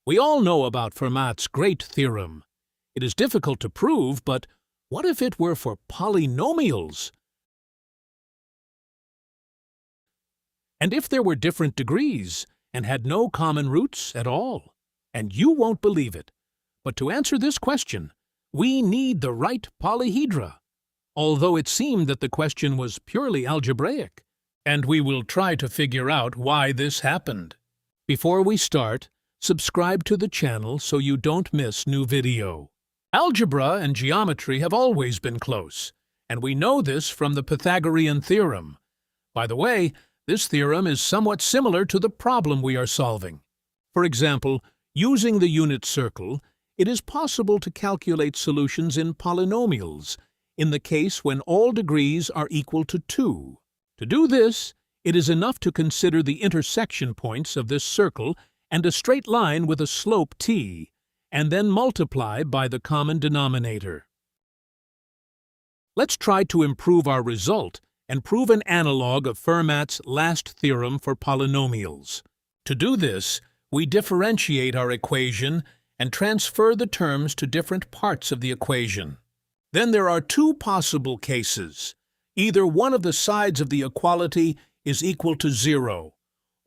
We all know about Fermat's great theorem. It is difficult to prove, but what if it were for polynomials? And if there were different degrees and had no common roots at all? And you won't believe it, but to answer this question, we need the right polyhedra, although it seemed that the question was purely algebraic, and we will try to figure out why this happened. Before we start, subscribe to the channel so you don't miss new video. Algebra and geometry have always been close, and we know this from the Pythagorean theorem. By the way, this theorem is somewhat similar to the problem we are solving. For example, using the unit circle, it is possible to calculate solutions in polynomials, in the case when all degrees are equal to 2. To do this, it is enough to consider the intersection points of this circle and a straight line with a slope t, and then multiply by the common denominator. Let's try to improve our result and prove an analog of Fermat's last theorem for polynomials. To do this, we differentiate our equation and transfer the terms to different parts of the equation. Then there are two possible cases. Either one of the sides of the equality is equal to 0,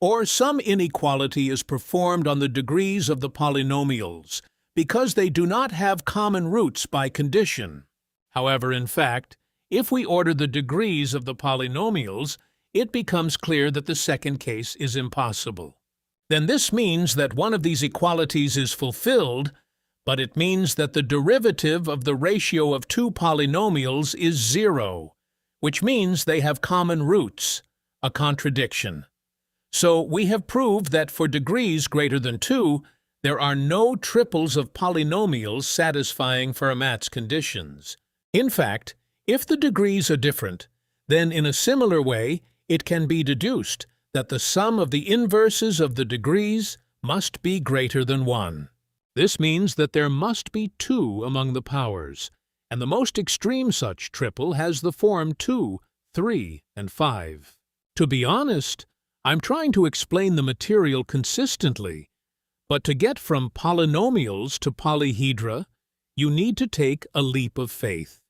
or some inequality is performed on the degrees of the polynomials, because they do not have common roots by condition. However, in fact, if we order the degrees of the polynomials, it becomes clear that the second case is impossible. Then this means that one of these equalities is fulfilled, but it means that the derivative of the ratio of two polynomials is 0, which means they have common roots, a contradiction. So we have proved that for degrees greater than 2, there are no triples of polynomials satisfying Fermat's conditions. In fact, if the degrees are different, then in a similar way it can be deduced that the sum of the inverses of the degrees must be greater than 1. This means that there must be 2 among the powers, and the most extreme such triple has the form 2, 3, and 5. To be honest, I'm trying to explain the material consistently, but to get from polynomials to polyhedra, you need to take a leap of faith.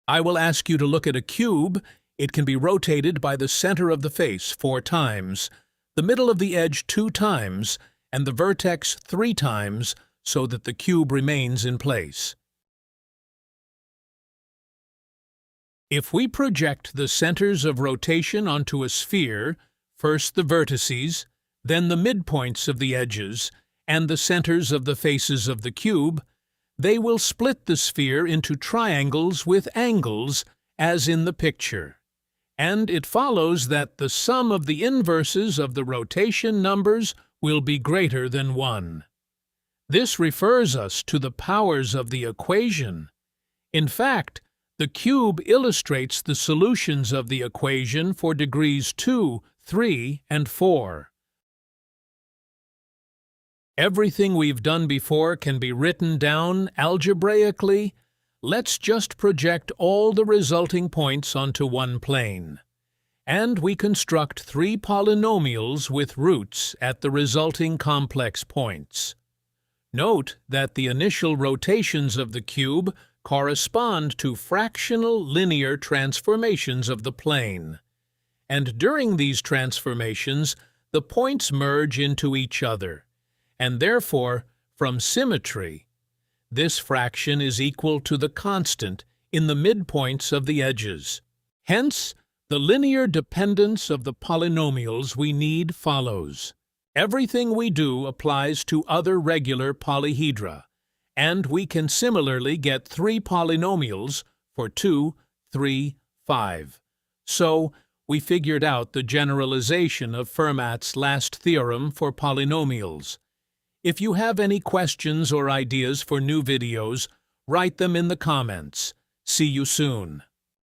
I will ask you to look at a cube. It can be rotated by the center of the face 4 times, the middle of the edge 2 times, and the vertex 3 times, so that the cube remains in place. If we project the centers of rotation onto a sphere, first the vertices, then the midpoints of the edges, and the centers of the faces of the cube, they will split the sphere into triangles with angles, as in the picture. And it follows that the sum of the inverses of the rotation numbers will be greater than 1. This refers us to the powers of the equation. In fact, the cube illustrates the solutions of the equation for degrees 2, 3, and 4. Everything we've done before can be written down algebraically. Let's just project all the resulting points onto one plane. And we construct 3 polynomials with roots at the resulting complex points. Note that the initial rotations of the cube correspond to fractional linear transformations of the plane. And during these transformations, the points merge into each other, and therefore, from symmetry, this fraction is equal to the constant in the midpoints of the edges. Hence, the linear dependence of the polynomials we need follows. Everything we do applies to other regular polyhedra, and we can similarly get 3 polynomials for 2, 3, 5. So, we figured out the generalization of Fermat's last theorem for polynomials. If you have any questions or ideas for new videos, write them in the comments. See you soon.